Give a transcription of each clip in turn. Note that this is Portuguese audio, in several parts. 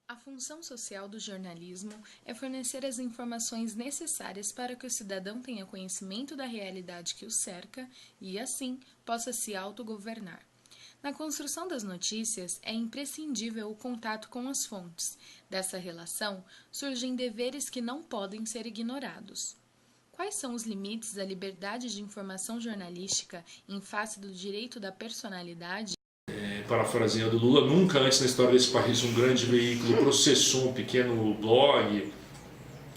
A função social do jornalismo é fornecer as informações necessárias para que o cidadão tenha conhecimento da realidade que o cerca e, assim, possa se autogovernar. Na construção das notícias, é imprescindível o contato com as fontes. Dessa relação, surgem deveres que não podem ser ignorados. Quais são os limites da liberdade de informação jornalística em face do direito da personalidade? Parafraseando Lula, nunca antes na história desse país um grande veículo processou um pequeno blog,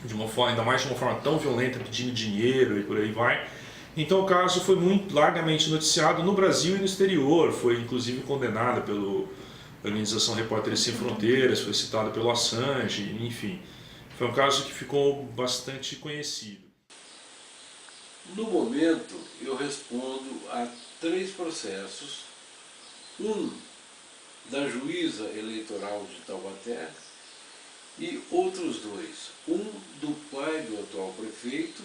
de uma forma, ainda mais de uma forma tão violenta, pedindo dinheiro e por aí vai. Então o caso foi muito largamente noticiado no Brasil e no exterior, foi inclusive condenado pela organização Repórteres Sem Fronteiras, foi citado pelo Assange, enfim. Foi um caso que ficou bastante conhecido. No momento, eu respondo a 3 processos, um da juíza eleitoral de Taubaté e outros 2, um do pai do atual prefeito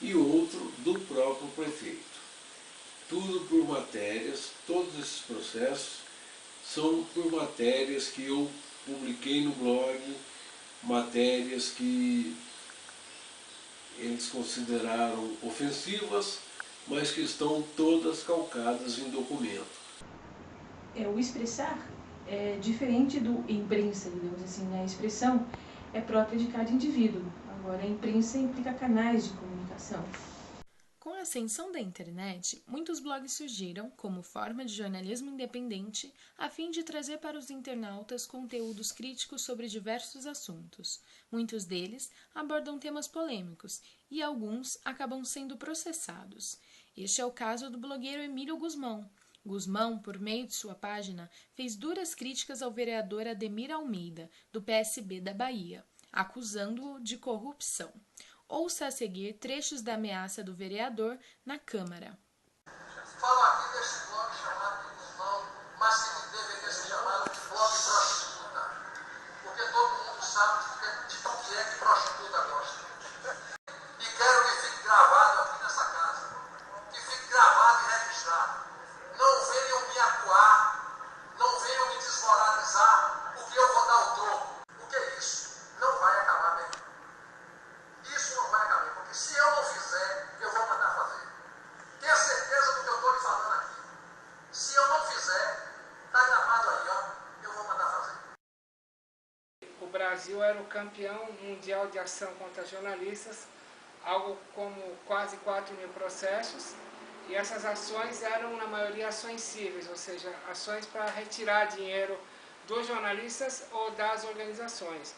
e outro do próprio prefeito. Tudo por matérias, todos esses processos são por matérias que eu publiquei no blog, matérias que eles consideraram ofensivas, mas que estão todas calcadas em documento. O expressar é diferente do imprensa, digamos assim, né? A expressão é própria de cada indivíduo. Agora, a imprensa implica canais de comunicação. Com a ascensão da internet, muitos blogs surgiram como forma de jornalismo independente a fim de trazer para os internautas conteúdos críticos sobre diversos assuntos. Muitos deles abordam temas polêmicos e alguns acabam sendo processados. Este é o caso do blogueiro Emílio Gusmão. Gusmão, por meio de sua página, fez duras críticas ao vereador Ademir Almeida, do PSB da Bahia, acusando-o de corrupção. Ouça a seguir trechos da ameaça do vereador na Câmara. Falo aqui desse blog chamado de Gusmão, mas que deveria ser chamado de blog prostituta, porque todo mundo sabe de que é que prostituta gosta. E quero que fique gravado aqui nessa casa, que fique gravado e registrado. Não venham me acuar, não venham me desmoralizar, porque eu vou dar o troco. Porque isso não vai acabar bem. Isso não vai acabar, porque se eu não fizer, eu vou mandar fazer. Tenha certeza do que eu estou lhe falando aqui. Se eu não fizer, está gravado aí, ó, eu vou mandar fazer. O Brasil era o campeão mundial de ação contra jornalistas, algo como quase 4.000 processos, e essas ações eram, na maioria, ações cíveis, ou seja, ações para retirar dinheiro dos jornalistas ou das organizações.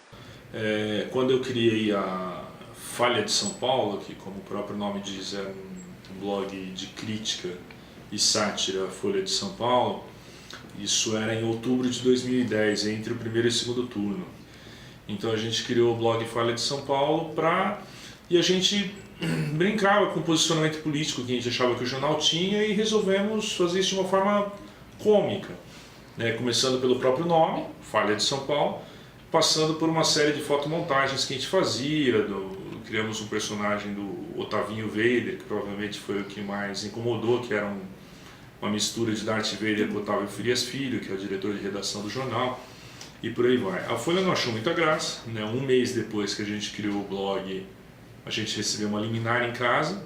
Quando eu criei a Folha de São Paulo, que como o próprio nome diz é um blog de crítica e sátira à Folha de São Paulo, isso era em outubro de 2010, entre o primeiro e o segundo turno. Então a gente criou o blog Folha de São Paulo e a gente brincava com o posicionamento político que a gente achava que o jornal tinha e resolvemos fazer isso de uma forma cômica, né? Começando pelo próprio nome, Folha de São Paulo, passando por uma série de fotomontagens que a gente fazia, criamos um personagem do Otavinho Vader, que provavelmente foi o que mais incomodou, que era uma mistura de Darth Vader com Otávio Frias Filho, que é o diretor de redação do jornal, e por aí vai. A Folha não achou muita graça, né? Um mês depois que a gente criou o blog, a gente recebeu uma liminar em casa,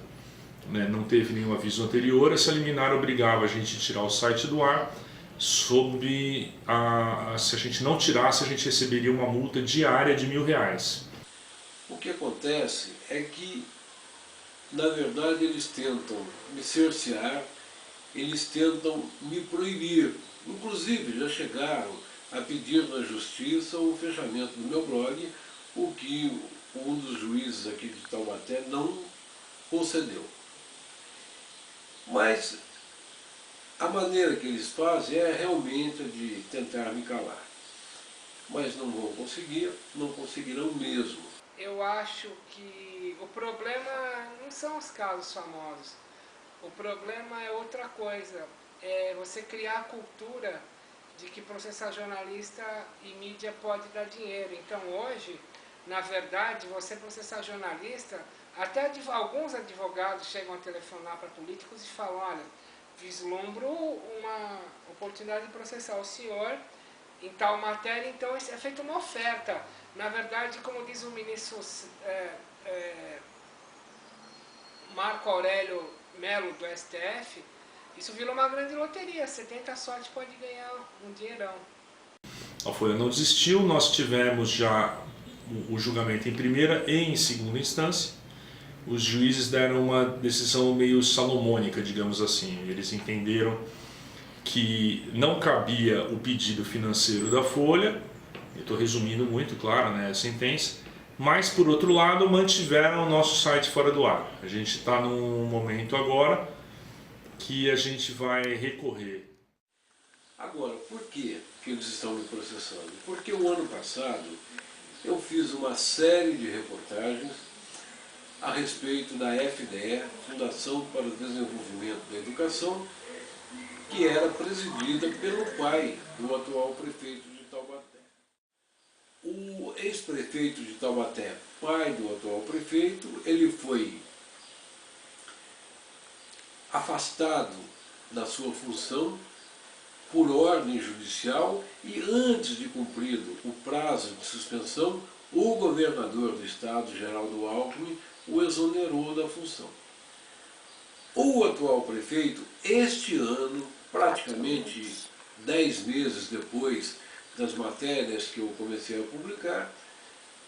né? Não teve nenhum aviso anterior, essa liminar obrigava a gente a tirar o site do ar, se a gente não tirasse, a gente receberia uma multa diária de R$1.000. O que acontece é que, na verdade, eles tentam me cercear, eles tentam me proibir. Inclusive, já chegaram a pedir na justiça o fechamento do meu blog, o que um dos juízes aqui de Taubaté não concedeu. Mas a maneira que eles fazem é realmente de tentar me calar. Mas não vão conseguir, não conseguirão mesmo. Eu acho que o problema não são os casos famosos. O problema é outra coisa. É você criar a cultura de que processar jornalista e mídia pode dar dinheiro. Então hoje, na verdade, você processar jornalista, até alguns advogados chegam a telefonar para políticos e falam, olha, vislumbro uma oportunidade de processar o senhor em tal matéria, então é feita uma oferta. Na verdade, como diz o ministro Marco Aurélio Melo do STF, isso virou uma grande loteria. Você tenta a sorte, pode ganhar um dinheirão. A Folha não desistiu, nós tivemos já o julgamento em primeira e em segunda instância. Os juízes deram uma decisão meio salomônica, digamos assim. Eles entenderam que não cabia o pedido financeiro da Folha, eu estou resumindo muito, claro, né, a sentença, mas, por outro lado, mantiveram o nosso site fora do ar. A gente está num momento agora que a gente vai recorrer. Agora, por que eles estão me processando? Porque o ano passado eu fiz uma série de reportagens a respeito da FDE, Fundação para o Desenvolvimento da Educação, que era presidida pelo pai do atual prefeito de Taubaté. O ex-prefeito de Taubaté, pai do atual prefeito, ele foi afastado da sua função por ordem judicial e, antes de cumprido o prazo de suspensão, o governador do estado, Geraldo Alckmin, o exonerou da função. O atual prefeito, este ano, praticamente 10 meses depois das matérias que eu comecei a publicar,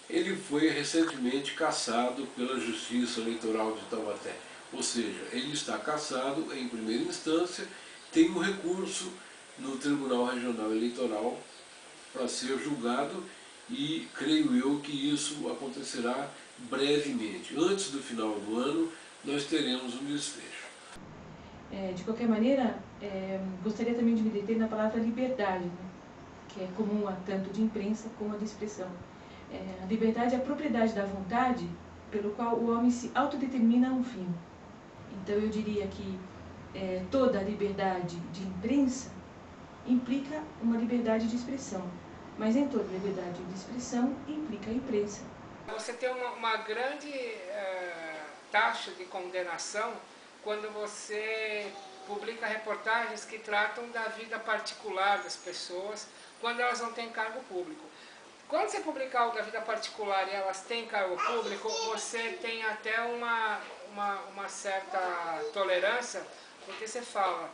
ele foi recentemente cassado pela Justiça Eleitoral de Taubaté. Ou seja, ele está cassado em primeira instância, tem um recurso no Tribunal Regional Eleitoral para ser julgado e creio eu que isso acontecerá brevemente. Antes do final do ano, nós teremos um desfecho. De qualquer maneira, gostaria também de me deter na palavra liberdade, né? Que é comum a tanto de imprensa como a de expressão. A liberdade é a propriedade da vontade pelo qual o homem se autodetermina a um fim. Então eu diria que toda a liberdade de imprensa implica uma liberdade de expressão, mas nem toda liberdade de expressão implica a imprensa. Você tem uma grande taxa de condenação quando você publica reportagens que tratam da vida particular das pessoas, quando elas não têm cargo público. Quando você publica algo da vida particular e elas têm cargo público, você tem até uma certa tolerância, porque você fala,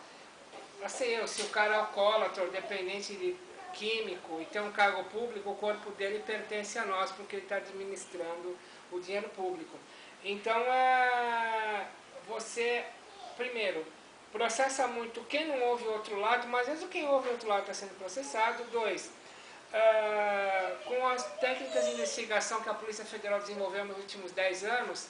se o cara é alcoólatra ou dependente de químico e tem um cargo público, o corpo dele pertence a nós, porque ele está administrando o dinheiro público. Então, você, primeiro, processa muito quem não ouve o outro lado, mas mesmo quem ouve o outro lado está sendo processado. 2, com as técnicas de investigação que a Polícia Federal desenvolveu nos últimos 10 anos,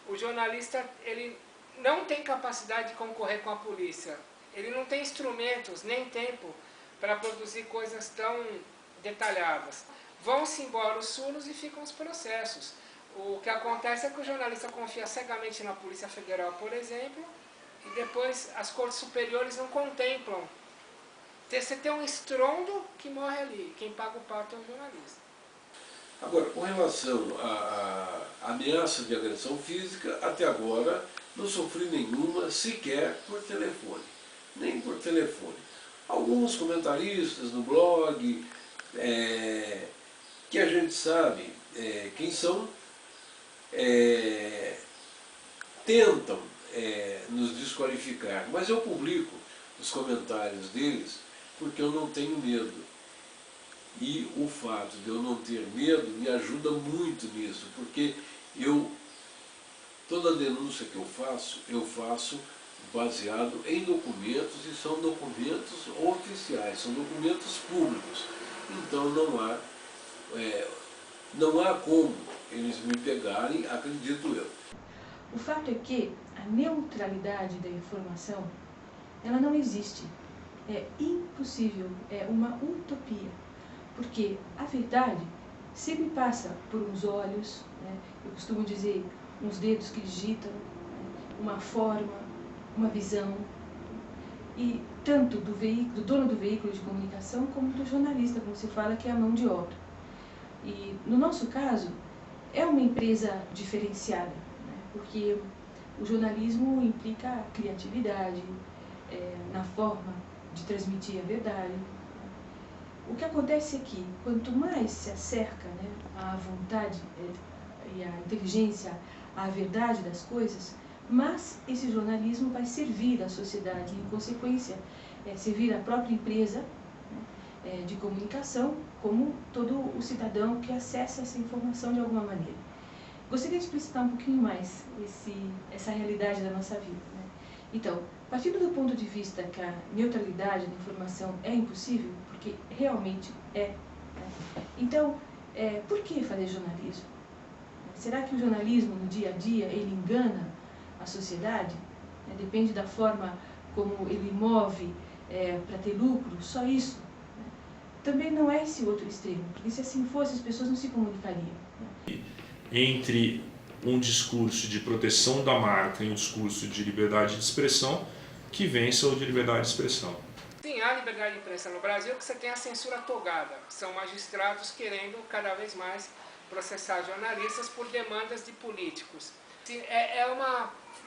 o jornalista ele não tem capacidade de concorrer com a polícia. Ele não tem instrumentos, nem tempo, para produzir coisas tão detalhadas. Vão-se embora os furos e ficam os processos. O que acontece é que o jornalista confia cegamente na Polícia Federal, por exemplo, e depois as cortes superiores não contemplam. Você tem um estrondo que morre ali. Quem paga o pato é o jornalista. Agora, com relação à ameaça de agressão física, até agora não sofri nenhuma, sequer por telefone. Nem por telefone. Alguns comentaristas no blog, que a gente sabe quem são, tentam nos desqualificar, mas eu publico os comentários deles porque eu não tenho medo. E o fato de eu não ter medo me ajuda muito nisso, porque toda denúncia que eu faço baseado em documentos, e são documentos oficiais, são documentos públicos. Então não há como eles me pegarem, acredito eu. O fato é que a neutralidade da informação, ela não existe. É impossível, é uma utopia. Porque a verdade sempre passa por uns olhos, né? Eu costumo dizer, uns dedos que digitam, né? Uma forma, uma visão, e tanto do dono do veículo de comunicação como do jornalista, como se fala, que é a mão de obra. E no nosso caso, é uma empresa diferenciada, né? Porque o jornalismo implica criatividade na forma de transmitir a verdade. O que acontece é que, quanto mais se acerca, né, à vontade e à inteligência, à verdade das coisas, mais esse jornalismo vai servir à sociedade, em consequência, servir à própria empresa, né, de comunicação, como todo o cidadão que acessa essa informação de alguma maneira. Gostaria de explicitar um pouquinho mais essa realidade da nossa vida, né? Então, partindo do ponto de vista que a neutralidade da informação é impossível, porque realmente é, né? Então, por que fazer jornalismo? Será que o jornalismo no dia a dia ele engana a sociedade? Depende da forma como ele move para ter lucro, só isso? Também não é esse outro extremo, porque se assim fosse as pessoas não se comunicariam. Entre um discurso de proteção da marca e um discurso de liberdade de expressão, que vença o de liberdade de expressão. Sim, há liberdade de imprensa no Brasil, que você tem a censura togada. São magistrados querendo cada vez mais processar jornalistas por demandas de políticos.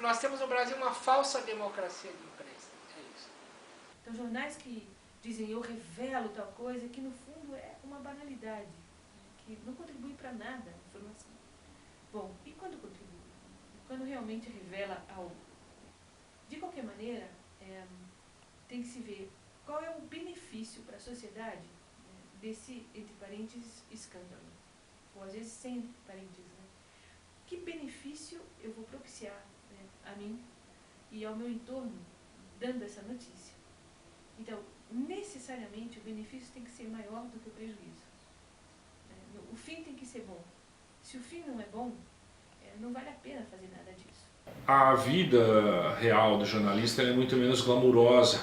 Nós temos no Brasil uma falsa democracia de imprensa. É isso. Então, jornais que dizem eu revelo tal coisa, que no fundo é uma banalidade, que não contribui para nada a informação. Bom, e quando contribui? Quando realmente revela algo? De qualquer maneira, tem que se ver qual é o benefício para a sociedade desse, entre parênteses, escândalo. Ou às vezes sem entre parênteses, né? Que benefício eu vou propiciar, né, a mim e ao meu entorno dando essa notícia? Então, necessariamente o benefício tem que ser maior do que o prejuízo. O fim tem que ser bom. Se o fim não é bom, não vale a pena fazer nada disso. A vida real do jornalista é muito menos glamurosa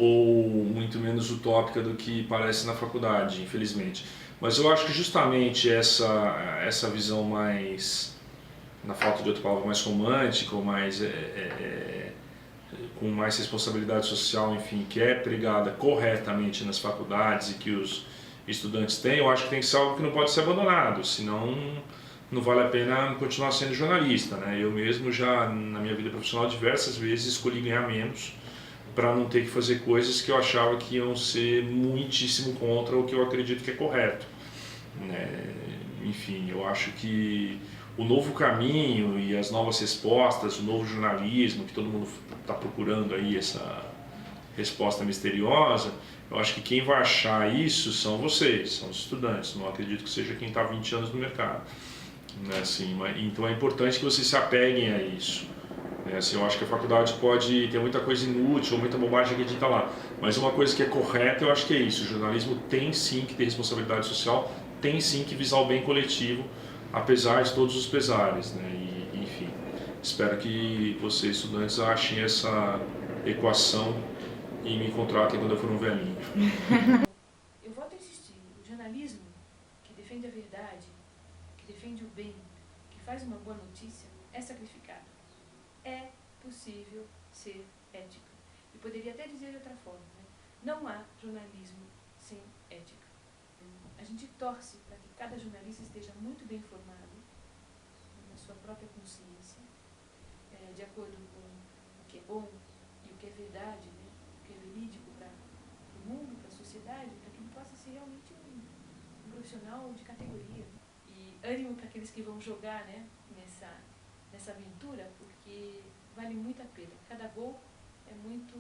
ou muito menos utópica do que parece na faculdade, infelizmente. Mas eu acho que justamente essa visão mais, na falta de outra palavra, mais romântica, ou mais, com mais responsabilidade social, enfim, que é pregada corretamente nas faculdades e que os estudantes têm, eu acho que tem que ser algo que não pode ser abandonado, senão não vale a pena continuar sendo jornalista, né? Eu mesmo já, na minha vida profissional, diversas vezes escolhi ganhar menos para não ter que fazer coisas que eu achava que iam ser muitíssimo contra o que eu acredito que é correto, né? Enfim, eu acho que o novo caminho e as novas respostas, o novo jornalismo, que todo mundo está procurando aí, essa resposta misteriosa, eu acho que quem vai achar isso são vocês, são os estudantes, não acredito que seja quem está há 20 anos no mercado. Né, assim, então é importante que vocês se apeguem a isso. Né, assim, eu acho que a faculdade pode ter muita coisa inútil, muita bobagem que edita lá, mas uma coisa que é correta, eu acho que é isso. O jornalismo tem sim que ter responsabilidade social, tem sim que visar o bem coletivo, apesar de todos os pesares. Né, e, enfim, espero que vocês, estudantes, achem essa equação e me contratem quando eu for um velhinho. Eu volto a insistir, o jornalismo que defende a verdade, que defende o bem, que faz uma boa notícia, é sacrificado. É possível ser ético. E poderia até dizer de outra forma, né? Não há jornalismo sem ética. A gente torce para que cada jornalista esteja muito bem informado, na sua própria consciência, de acordo com o que é bom e o que é verdade, né? O que é verídico para o mundo, para a sociedade, para que ele possa ser realmente um profissional de categoria. E ânimo para aqueles que vão jogar, né, nessa aventura, porque vale muito a pena. Cada gol é muito